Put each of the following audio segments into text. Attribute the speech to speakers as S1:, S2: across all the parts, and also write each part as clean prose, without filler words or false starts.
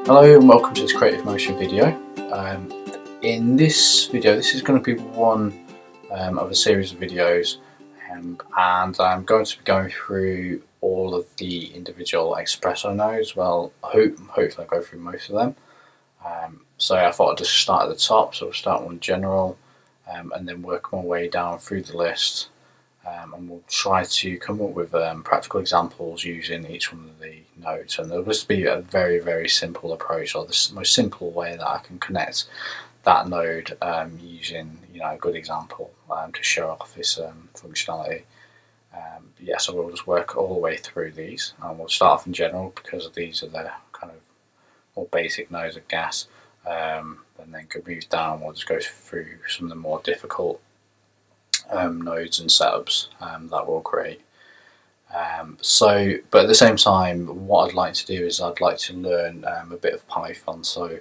S1: Hello and welcome to this Creative Motion video. In this video, this is going to be one of a series of videos, and I'm going to be going through all of the individual Xpresso nodes. Well, hopefully I'll go through most of them. So I thought I'd just start at the top, so we'll start on general and then work my way down through the list. And we'll try to come up with practical examples using each one of the nodes, and it'll just be a very simple approach, or the most simple way that I can connect that node using a good example to show off this functionality. Yeah, so we'll just work all the way through these, and we'll start off in general because these are the kind of more basic nodes of gas, and then could move down. We'll just go through some of the more difficult nodes and setups that we'll create. But at the same time, what I'd like to do is I'd like to learn a bit of Python. So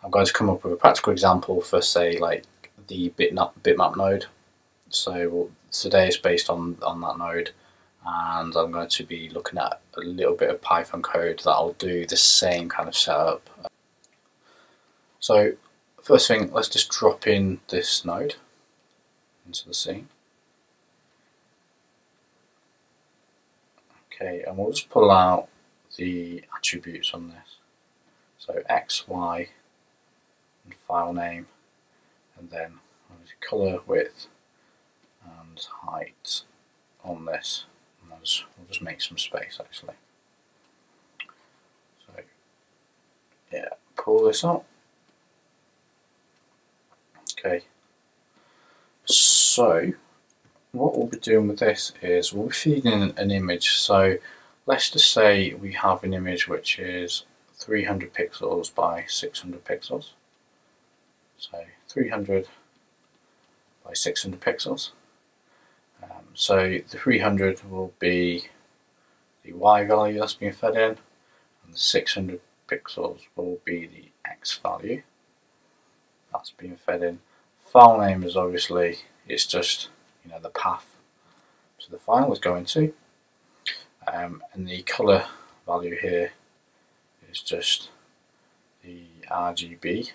S1: I'm going to come up with a practical example for, say, like the bitmap node. So today is based on that node, and I'm going to be looking at a little bit of Python code that'll do the same kind of setup. So first thing, let's just drop in this node into the scene. Okay, and we'll just pull out the attributes on this. So X, Y, and file name, and then color, width, and height on this. And we'll just make some space actually. So yeah, pull this up. Okay. So what we'll be doing with this is we'll be feeding an image. So let's just say we have an image which is 300 pixels by 600 pixels. So 300 by 600 pixels. So the 300 will be the Y value that's being fed in, and the 600 pixels will be the X value that's being fed in. File name is obviously, it's just the path to the file is going to, and the color value here is just the RGB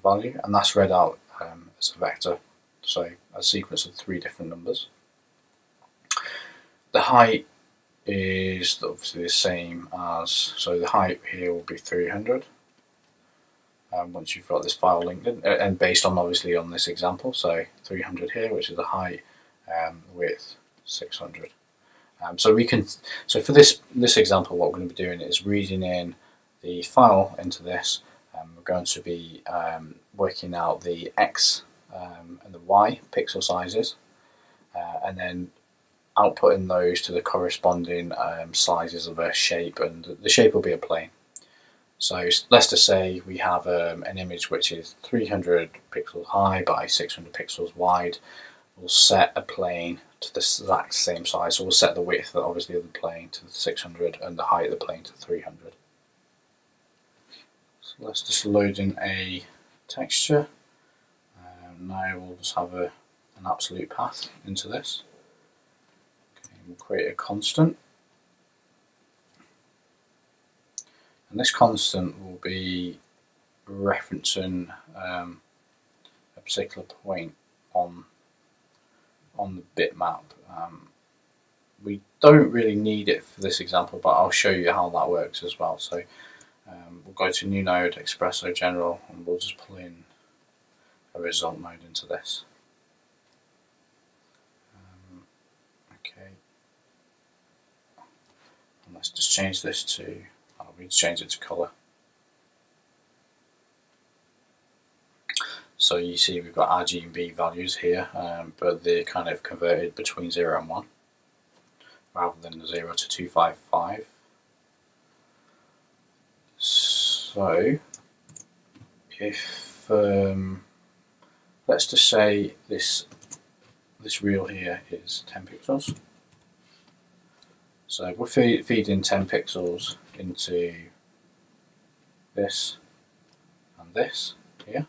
S1: value, and that's read out as a vector, so a sequence of 3 different numbers. The height is obviously the same as, so the height here will be 300. Once you've got this file linked in, and based on obviously on this example, so 300 here, which is the height, width 600. So for this example, what we're going to be doing is reading in the file into this. We're going to be working out the X and the Y pixel sizes, and then outputting those to the corresponding sizes of a shape, and the shape will be a plane. So let's just say we have an image which is 300 pixels high by 600 pixels wide. We'll set a plane to the exact same size. So we'll set the width, obviously, of the plane to 600 and the height of the plane to 300. So let's just load in a texture. Now we'll just have an absolute path into this. Okay, we'll create a constant. And this constant will be referencing a particular point on the bitmap. We don't really need it for this example, but I'll show you how that works as well. So we'll go to new node, Xpresso general, and we'll just pull in a result node into this. Okay, and let's just change this to, we change it to color. So you see we've got RGB values here, but they're kind of converted between 0 and 1 rather than the 0 to 255. So if let's just say this reel here is 10 pixels. So we're feeding 10 pixels into this and this here.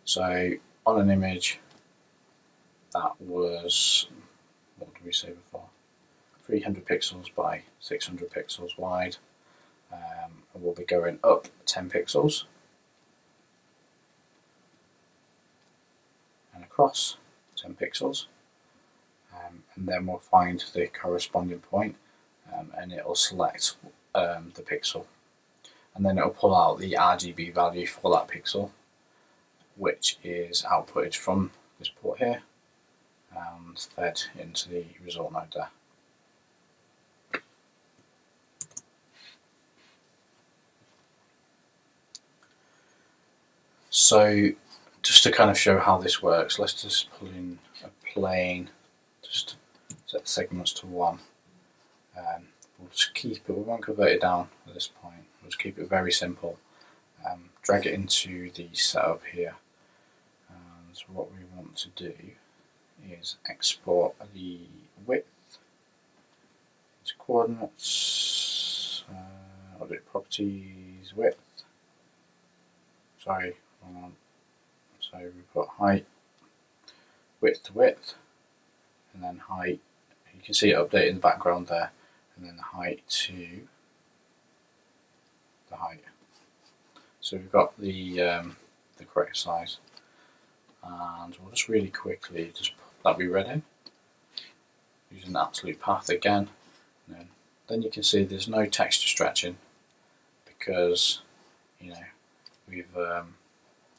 S1: So on an image that was, what did we say before, 300 pixels by 600 pixels wide, and we'll be going up 10 pixels and across 10 pixels, and then we'll find the corresponding point, and it'll select the pixel, and then it'll pull out the RGB value for that pixel, which is outputted from this port here and fed into the result node there. So just to kind of show how this works, let's just pull in a plane, just set the segments to 1. We'll just keep it, we won't convert it down at this point, we'll just keep it very simple. Drag it into the setup here, and so what we want to do is export the width into coordinates, object properties, width, sorry, wrong one. So we put height, width to width, and then height, you can see it update in the background there, and then the height to the height. So we've got the correct size, and we'll just really quickly just put that we read in using the absolute path again, and then you can see there's no texture stretching because we've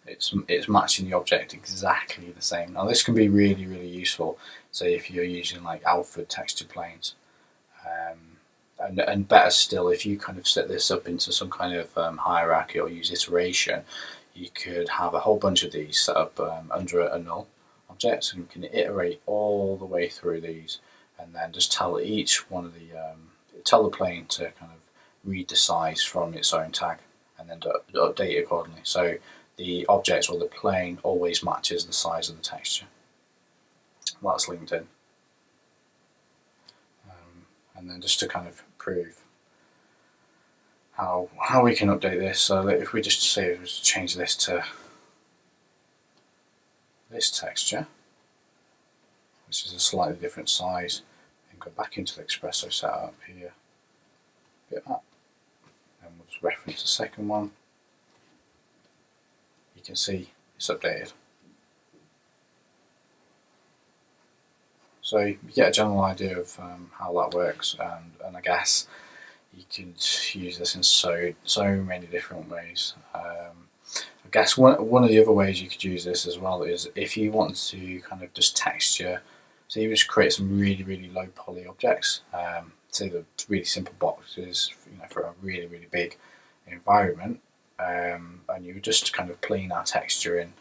S1: it's matching the object exactly the same. Now this can be really useful, say if you're using like Alfred texture planes, and better still, if you kind of set this up into some kind of hierarchy or use iteration, you could have a whole bunch of these set up under a null object, and you can iterate all the way through these, and then just tell each one of the tell the plane to kind of read the size from its own tag, and then update it accordingly. So the object or the plane always matches the size of the texture. That's linked in. And then just to kind of prove how we can update this, so if we just say we change this to this texture, which is a slightly different size, and go back into the Xpresso setup here, Bitmap, and we'll just reference the second one. You can see it's updated. So you get a general idea of how that works, and I guess you can use this in so many different ways. I guess one of the other ways you could use this as well is if you want to kind of just texture, so you just create some really low poly objects, say the really simple boxes, for a really big environment, and you just kind of planar texture in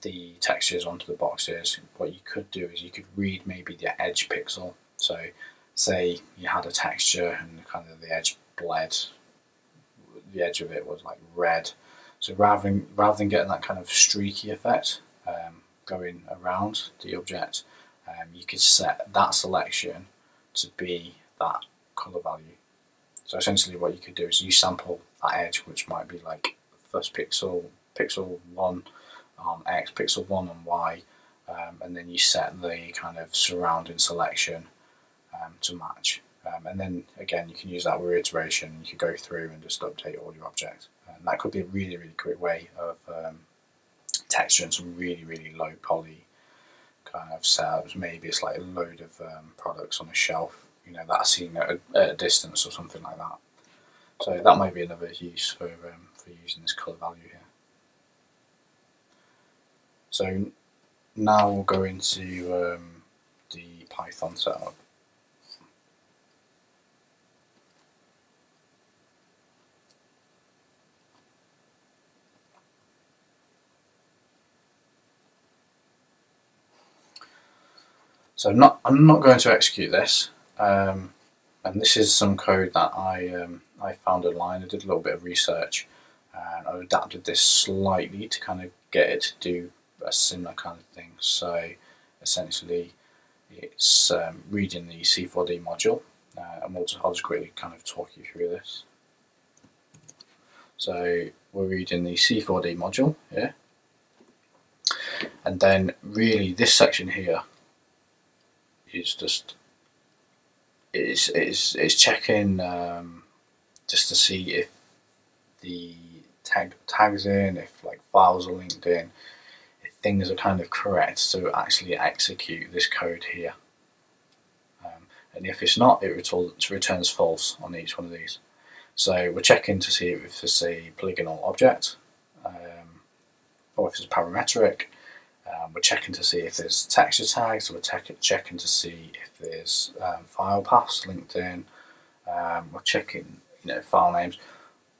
S1: the textures onto the boxes. What you could do is you could read maybe the edge pixel. So say you had a texture and kind of the edge bled, the edge of it was like red. So rather than getting that kind of streaky effect going around the object, you could set that selection to be that color value. So essentially what you could do is you sample that edge, which might be like first pixel 1 on X, pixel 1 on Y, and then you set the kind of surrounding selection to match. And then again, you can use that with iteration. You could go through and just update all your objects. And that could be a really quick way of texturing some really low poly kind of setups. Maybe it's like a load of products on a shelf, that are seen at a distance or something like that. So that might be another use for using this color value here. So now we'll go into the Python setup. So I'm not going to execute this, and this is some code that I found online. I did a little bit of research, and I adapted this slightly to kind of get it to do a similar kind of thing. So essentially it's reading the C4D module, and I'll just quickly kind of talk you through this. So we're reading the C4D module here, and then really this section here is just it's checking just to see if the tags in, if like files are linked in, if things are kind of correct to actually execute this code here. And if it's not, it returns false on each one of these. So we're checking to see if it's a polygonal object, or if it's parametric. We're checking to see if there's texture tags. We're checking to see if there's file paths linked in. We're checking, file names,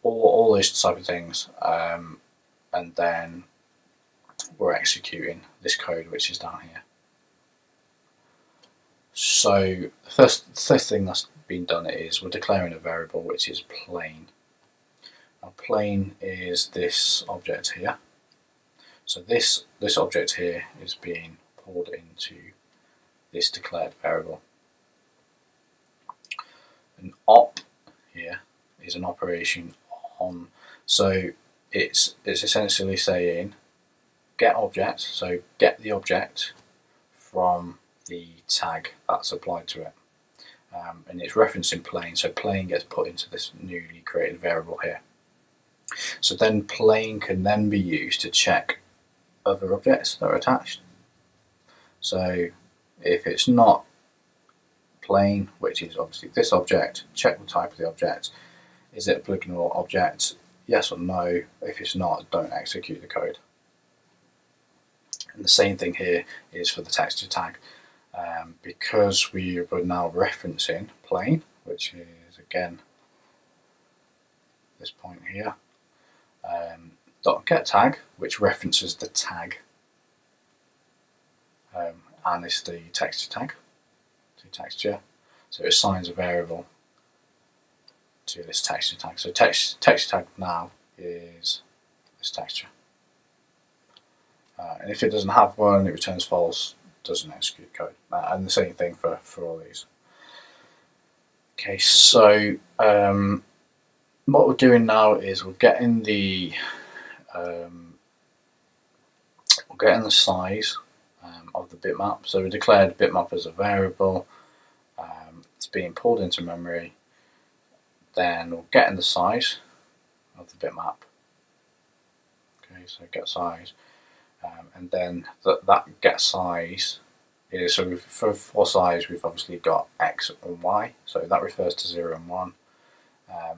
S1: all those type of things, and then we're executing this code, which is down here. So the first thing that's been done is we're declaring a variable which is plain. Now plain is this object here. So this object here is being pulled into this declared variable. An op here is an operation on. So it's essentially saying get object. So get the object from the tag that's applied to it, and it's referencing plain. So plain gets put into this newly created variable here. So then plain can then be used to check other objects that are attached. So if it's not plain, which is obviously this object, check the type of the object. Is it a polygonal object? Yes or no. If it's not, don't execute the code. And the same thing here is for the texture tag. Because we were now referencing plain, which is again this point here, dot get tag, which references the tag, and it's the texture tag to texture. So it assigns a variable to this texture tag. So texture tag now is this texture, and if it doesn't have one, it returns false. Doesn't execute code, and the same thing for all these. Okay, so what we're doing now is we're getting the size of the bitmap. So we declared bitmap as a variable. It's being pulled into memory. Then we're getting the size of the bitmap. Okay, so get size. And then that get size is, so for size we've obviously got x and y, so that refers to 0 and 1,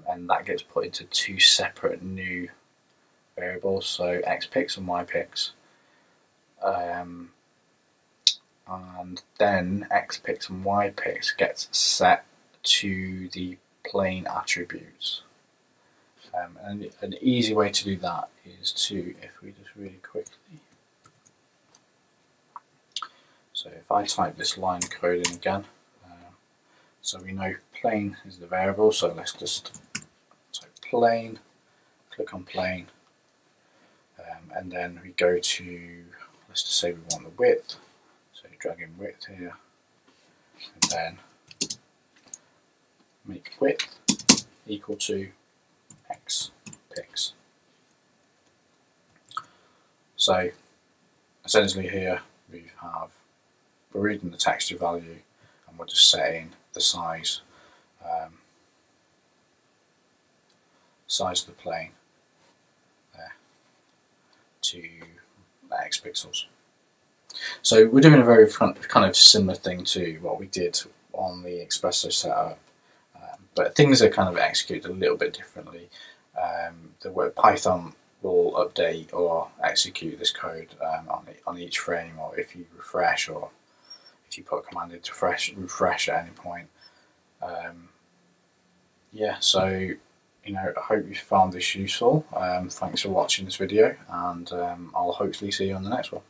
S1: and that gets put into two separate new variables, so xpics and ypics, and then xpics and ypics gets set to the plain attributes. And an easy way to do that is to, if we just really quickly, so if I type this line code in again, so we know plain is the variable, so let's just type plain, click on plain, and then we go to, let's just say we want the width, so drag in width here, and then make width equal to xpics. So essentially here we're reading the texture value and we're just setting the size of the plane there to x pixels. So we're doing a very kind of similar thing to what we did on the Xpresso setup, but things are kind of executed a little bit differently. The word Python will update or execute this code on each frame, or if you refresh, or if you put a command into refresh at any point. Yeah, so I hope you found this useful. Thanks for watching this video, and I'll hopefully see you on the next one.